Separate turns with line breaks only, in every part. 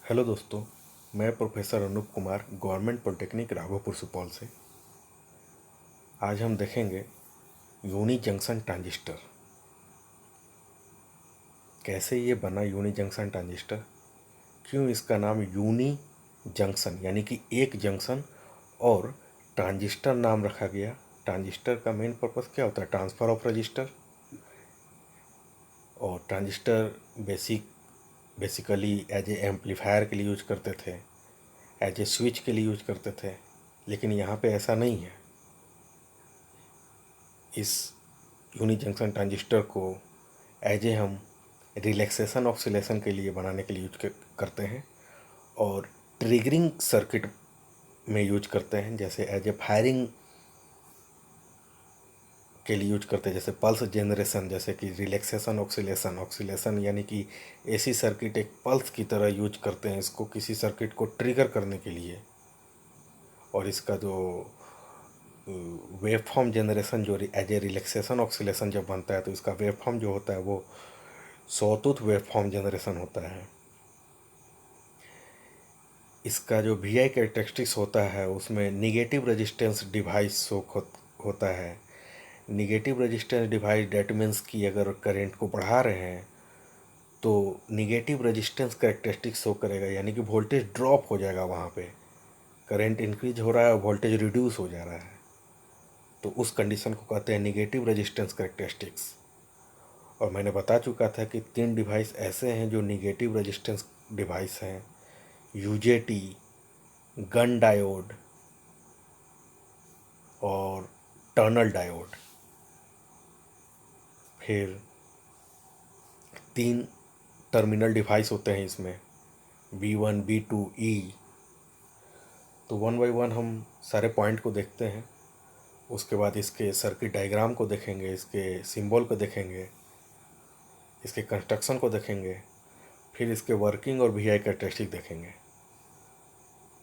Hello दोस्तों, मैं professor Anup Kumar government polytechnic Raghopur Supaul से। आज हम देखेंगे यूनी जंक्शन ट्रांजिस्टर। कैसे ये बना यूनी जंक्शन ट्रांजिस्टर, क्यों इसका नाम यूनी जंक्शन यानी कि एक जंक्शन और ट्रांजिस्टर नाम रखा गया। ट्रांजिस्टर का मेन पर्पस क्या होता है? Transfer of resistor. और transistor basically as a amplifier के लिए यूज करते थे, एज ए स्विच के लिए यूज करते थे। लेकिन यहाँ पे ऐसा नहीं है। इस यूनी जंक्शन ट्रांजिस्टर को एज ए हम रिलैक्सेशन ऑक्सीलेशन के लिए बनाने के लिए यूज करते हैं और ट्रिगरिंग सर्किट में यूज करते हैं, जैसे एज ए फायरिंग के लिए यूज करते हैं, जैसे पल्स जनरेशन, जैसे कि रिलैक्सेशन ऑक्सीलेशन। ऑक्सीलेशन यानी कि एसी सर्किट एक पल्स की तरह यूज करते हैं इसको किसी सर्किट को ट्रिगर करने के लिए। और इसका जो वेव फॉर्म जनरेशन जो एज ए रिलैक्सेशन ऑक्सीलेशन जब बनता है तो इसका वेव फॉर्म जो होता है वो सॉटूथ वेव फॉर्म जनरेशन होता है। इसका जो वी आई कैरेक्टरिस्टिक्स होता है उसमें निगेटिव रेजिस्टेंस डिवाइस होता है। Negative resistance device that means कि अगर करंट को बढ़ा रहे हैं तो निगेटिव रेजिस्टेंस कैरेक्टरिस्टिक्स शो करेगा, यानी कि वोल्टेज ड्रॉप हो जाएगा। वहाँ पे करंट इंक्रीज हो रहा है और वोल्टेज रिड्यूस हो जा रहा है, तो उस कंडीशन को कहते हैं निगेटिव रेजिस्टेंस कैरेक्टरिस्टिक्स। और मैंने बता चुका था कि 3 डिवाइस ऐसे हैं जो निगेटिव रेजिस्टेंस डिवाइस हैं: यूजेटी, गन डायोड और टनल डायोड। फिर 3 टर्मिनल डिवाइस होते हैं इसमें, B1, B2, E। तो वन बाय वन हम सारे पॉइंट को देखते हैं। उसके बाद इसके सर्किट डायग्राम को देखेंगे, इसके सिंबल को देखेंगे, इसके कंस्ट्रक्शन को देखेंगे, फिर इसके वर्किंग और वी आई कैरेक्टरिस्टिक देखेंगे।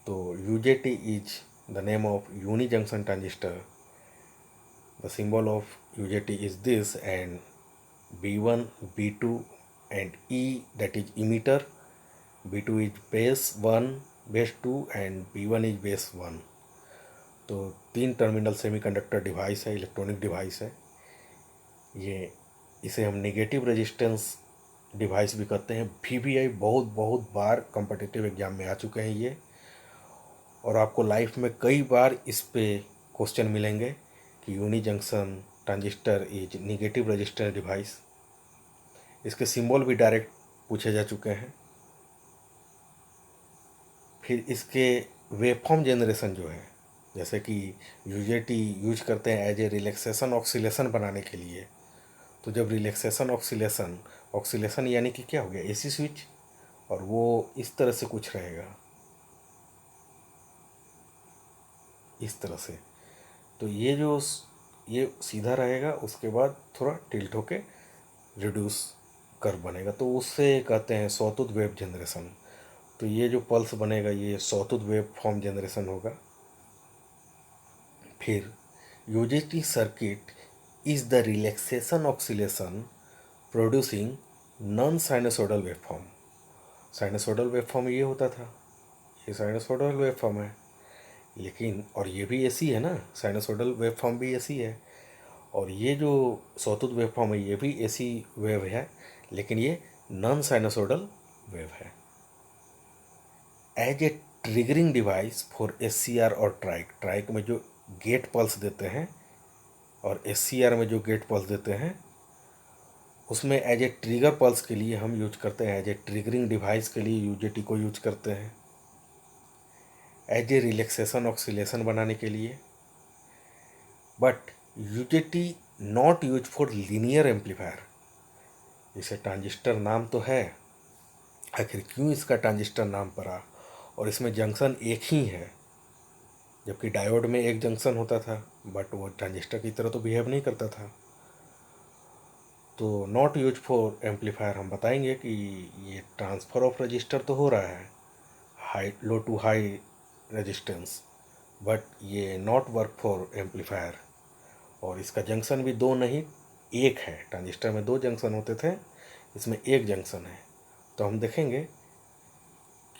तो UJT is the name of unijunction transistor. The symbol of UJT is this, and B1, B2 and E, that is emitter. B2 is base 1, base 2 and B1 is base 1। तो 3 terminal semiconductor device है, electronic device है ये। इसे हम negative resistance device भी कहते हैं। VVI बहुत बहुत बार कॉम्पिटिटिव एग्जाम में आ चुके हैं ये, और आपको लाइफ में कई बार इस पे क्वेश्चन मिलेंगे कि unijunction transistor is negative resistance device. इसके सिंबल भी डायरेक्ट पूछे जा चुके हैं। फिर इसके वेवफॉर्म जनरेशन जो है, जैसे कि यूजेटी यूज करते हैं एज ए रिलैक्सेशन ऑक्सीलेशन बनाने के लिए। तो जब रिलैक्सेशन ऑक्सीलेशन, ऑक्सीलेशन यानी कि क्या हो गया, एसी स्विच, और वो इस तरह से कुछ रहेगा, इस तरह से। तो ये सीधा रहेगा, उसके बाद थोड़ा टिल्ट होके रिड्यूस कर्व बनेगा, तो उससे कहते हैं सॉटूथ वेव जनरेशन। तो ये जो पल्स बनेगा ये सॉटूथ वेव फॉर्म जनरेशन होगा। फिर UJT circuit is the relaxation oscillation producing non sinusoidal waveform. Sinusoidal waveform ये होता था, ये साइनसोइडल वेवफॉर्म है, लेकिन और ये भी एसी है ना, साइनसोइडल वेवफॉर्म भी एसी है। और ये जो सॉटूथ वेवफॉर्म है ये भी एसी वेव है, लेकिन ये नॉन साइनसोइडल वेव है। As a triggering device for SCR और ट्राइक, ट्राइक में जो गेट पल्स देते हैं और SCR में जो गेट पल्स देते हैं, उसमें एज ए ट्रिगर पल्स के लिए हम यूज करते हैं, एज ए ट्रिगरिंग डिवाइस के लिए यूजेटी को यूज करते हैं, एज ए रिलैक्सेशन ऑक्सीलेशन बनाने के लिए। But UJT not use for linear amplifier. जैसे ट्रांजिस्टर नाम तो है, आखिर क्यों इसका ट्रांजिस्टर नाम पड़ा? और इसमें जंक्शन एक ही है, जबकि डायोड में एक जंक्शन होता था, बट वो ट्रांजिस्टर की तरह तो बिहेव नहीं करता था। तो नॉट यूज फॉर एम्पलीफायर हम बताएंगे कि ये ट्रांसफ़र ऑफ रजिस्टर तो हो रहा है, high low to high resistance, but ये नॉट वर्क फॉर एम्पलीफायर। और इसका जंक्शन भी 2 नहीं 1 है। ट्रांजिस्टर में 2 जंक्शन होते थे, इसमें 1 जंक्शन है। तो हम देखेंगे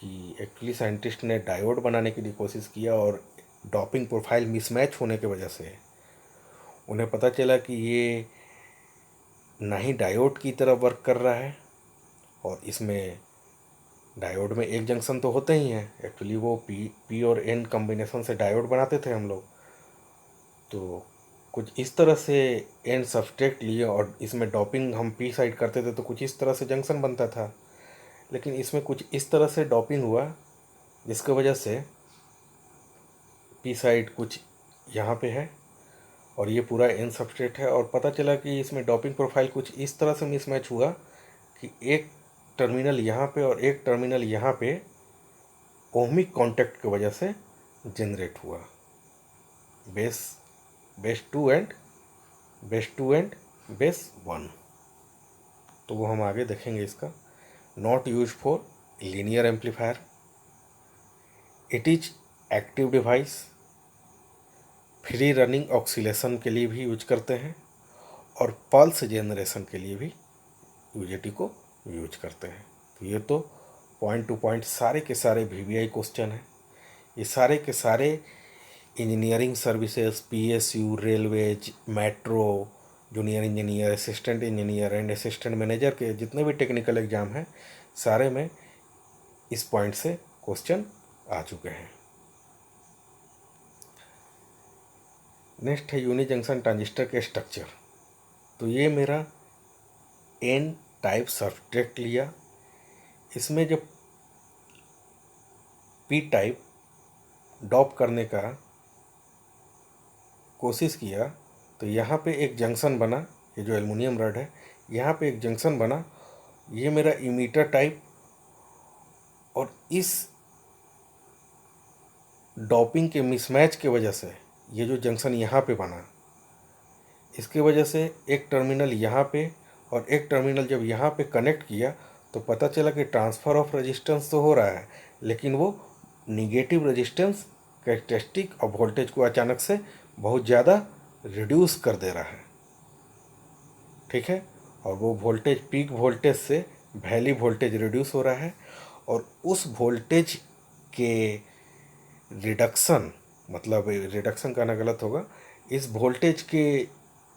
कि एक्चुअली साइंटिस्ट ने डायोड बनाने के लिए कोशिश किया और डॉपिंग प्रोफाइल मिसमैच होने की वजह से उन्हें पता चला कि ये ना ही डायोड की तरह वर्क कर रहा है, और इसमें डायोड में एक जंक्शन तो होते ही हैं। एक्चुअली वो पी और एन कॉम्बिनेशन से डायोड बनाते थे हम लोग। तो कुछ इस तरह से एन सबस्ट्रेट लिए और इसमें डॉपिंग हम पी साइड करते थे, तो कुछ इस तरह से जंक्शन बनता था। लेकिन इसमें कुछ इस तरह से डॉपिंग हुआ जिसकी वजह से पी साइड कुछ यहाँ पे है और ये पूरा एन सबस्ट्रेट है। और पता चला कि इसमें डॉपिंग प्रोफाइल कुछ इस तरह से मिसमैच हुआ कि एक टर्मिनल यहाँ पे और एक टर्मिनल यहाँ पे ओहमिक कांटेक्ट की वजह से जनरेट हुआ base two and base one. तो वो हम आगे देखेंगे। इसका not use for linear amplifier, it is active device, free running oscillation के लिए भी यूज करते हैं और पल्स जनरेशन के लिए भी यूजेटी को यूज करते हैं। तो ये तो पॉइंट टू पॉइंट सारे के सारे वीवीआई क्वेश्चन हैं। ये सारे के सारे engineering services, PSU, railways, metro, junior engineer, assistant engineer and assistant manager के जितने भी टेक्निकल एग्जाम हैं सारे में इस पॉइंट से क्वेश्चन आ चुके हैं। नेक्स्ट है यूनि जंक्शन ट्रांजिस्टर के स्ट्रक्चर। तो ये मेरा एन टाइप सबस्ट्रेट लिया, इसमें जब पी टाइप डॉप करने का कोशिश किया तो यहाँ पे एक जंक्शन बना, ये जो एल्युमिनियम रड है यहाँ पे एक जंक्शन बना, ये मेरा इमीटर टाइप, और इस डॉपिंग के मिसमैच के वजह से ये जो जंक्शन यहाँ पे बना, इसके वजह से एक टर्मिनल यहाँ पे और एक टर्मिनल जब यहाँ पे कनेक्ट किया तो पता चला कि ट्रांसफ़र ऑफ रेजिस्टेंस तो हो रहा है, लेकिन वो निगेटिव रेजिस्टेंस कैरेक्टरिस्टिक और वोल्टेज को अचानक से बहुत ज़्यादा रिड्यूस कर दे रहा है। ठीक है, और वो वोल्टेज पीक वोल्टेज से वैली वोल्टेज रिड्यूस हो रहा है, और उस वोल्टेज के रिडक्शन, मतलब रिडक्शन करना गलत होगा, इस वोल्टेज के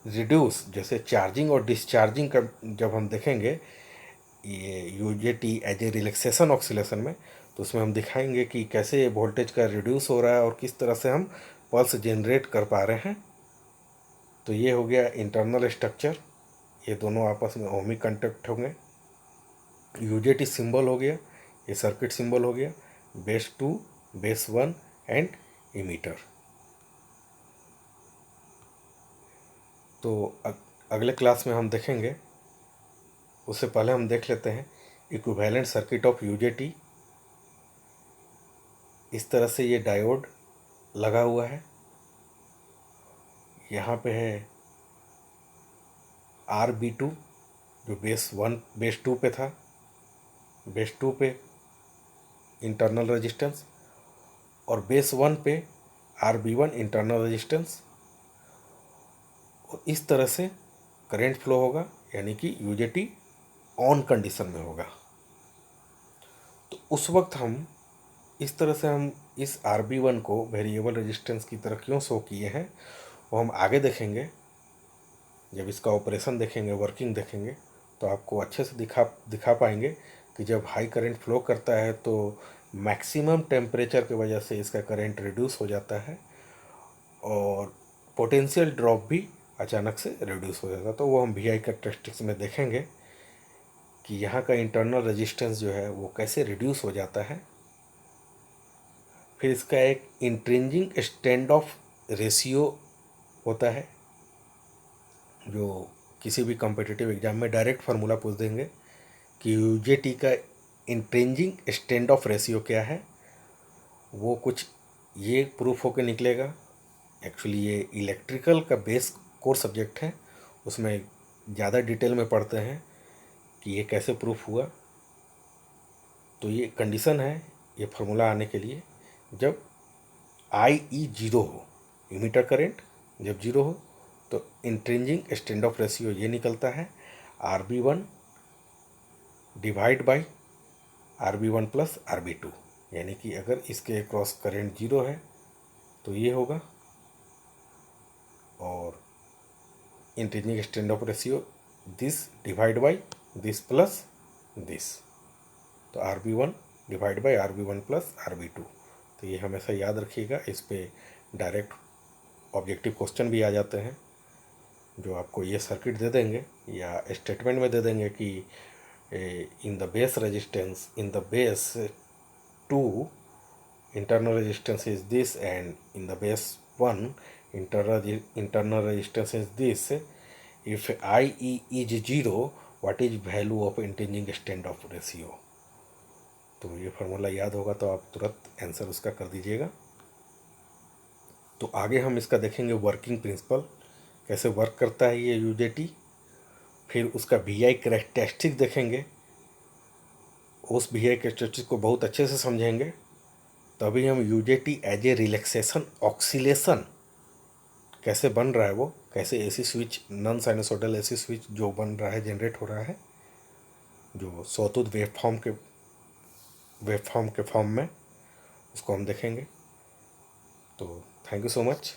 रिड्यूस, जैसे चार्जिंग और डिस्चार्जिंग का जब हम देखेंगे ये UJT as a relaxation oscillation में, तो उसमें हम दिखाएंगे कि कैसे वोल्टेज का रिड्यूस हो रहा है और किस तरह से हम पल्स जनरेट कर पा रहे हैं। तो ये हो गया इंटरनल स्ट्रक्चर, ये दोनों आपस में ओहमिक कांटेक्ट होंगे। यूजेटी सिंबल हो गया, ये सर्किट सिंबल हो गया, base two, base one and emitter. तो अगले क्लास में हम देखेंगे, उससे पहले हम देख लेते हैं इक्विवेलेंट सर्किट ऑफ यूजेटी। इस तरह से ये डायोड लगा हुआ है, यहाँ पे है RB2 जो बेस टू पे था, बेस टू पे इंटरनल रेजिस्टेंस, और बेस वन पे RB1 इंटरनल रेजिस्टेंस। और इस तरह से करंट फ्लो होगा, यानी कि यूजेटी ऑन कंडीशन में होगा। तो उस वक्त हम इस तरह से हम इस RB1 को वेरिएबल रेजिस्टेंस की तरह क्यों शो किए हैं वो हम आगे देखेंगे। जब इसका ऑपरेशन देखेंगे, वर्किंग देखेंगे, तो आपको अच्छे से दिखा पाएंगे कि जब हाई करंट फ्लो करता है तो मैक्सिमम टेम्परेचर की वजह से इसका करंट रिड्यूस हो जाता है और पोटेंशियल ड्रॉप भी अचानक से रिड्यूस हो जाता है। तो वो हम VI कैरेक्टरिस्टिक्स में देखेंगे कि यहाँ का इंटरनल रेजिस्टेंस जो है वो कैसे रिड्यूस हो जाता है। फिर इसका एक इंट्रिंजिक स्टैंड ऑफ रेशियो होता है, जो किसी भी कॉम्पिटिटिव एग्जाम में डायरेक्ट फार्मूला पूछ देंगे कि यूजेटी का इंट्रिंजिक स्टैंड ऑफ रेशियो क्या है। वो कुछ ये प्रूफ होकर निकलेगा। एक्चुअली ये इलेक्ट्रिकल का बेस कोर सब्जेक्ट है, उसमें ज़्यादा डिटेल में पढ़ते हैं कि ये कैसे प्रूफ हुआ। तो ये कंडीशन है ये फार्मूला आने के लिए, जब IE जीरो हो, इमीटर करेंट जब जीरो हो तो इंट्रिंजिक स्टैंड ऑफ रेशियो ये निकलता है RB1 divide by RB1 plus RB2, यानी कि अगर इसके क्रॉस करंट 0 है तो ये होगा, और integrating stand off ratio this divide by this plus this, तो RB1 divide by RB1 plus RB2। तो ये हमेशा याद रखिएगा, इस पे डायरेक्ट ऑब्जेक्टिव क्वेश्चन भी आ जाते हैं, जो आपको ये सर्किट दे देंगे या स्टेटमेंट में दे देंगे कि in the base resistance, in the base 2 internal resistance is this, and in the base 1 internal resistance is this. If IE is 0, what is value of integrating stand off ratio? तो ये formula याद होगा तो आप तुरंत answer उसका कर दीजिएगा। तो आगे हम इसका देखेंगे वर्किंग प्रिंसिपल, कैसे वर्क करता है ये यूजेटी, फिर उसका VI कैरेक्टरिस्टिक देखेंगे, उस VI कैरेक्टरिस्टिक को बहुत अच्छे से समझेंगे, तभी हम UJT as a relaxation oscillation कैसे बन रहा है, वो कैसे AC switch, non sinusoidal AC switch जो बन रहा है, जनरेट हो रहा है, जो सॉटूथ वेवफॉर्म के फॉर्म में, उसको हम देखेंगे। तो थैंक यू सो मच।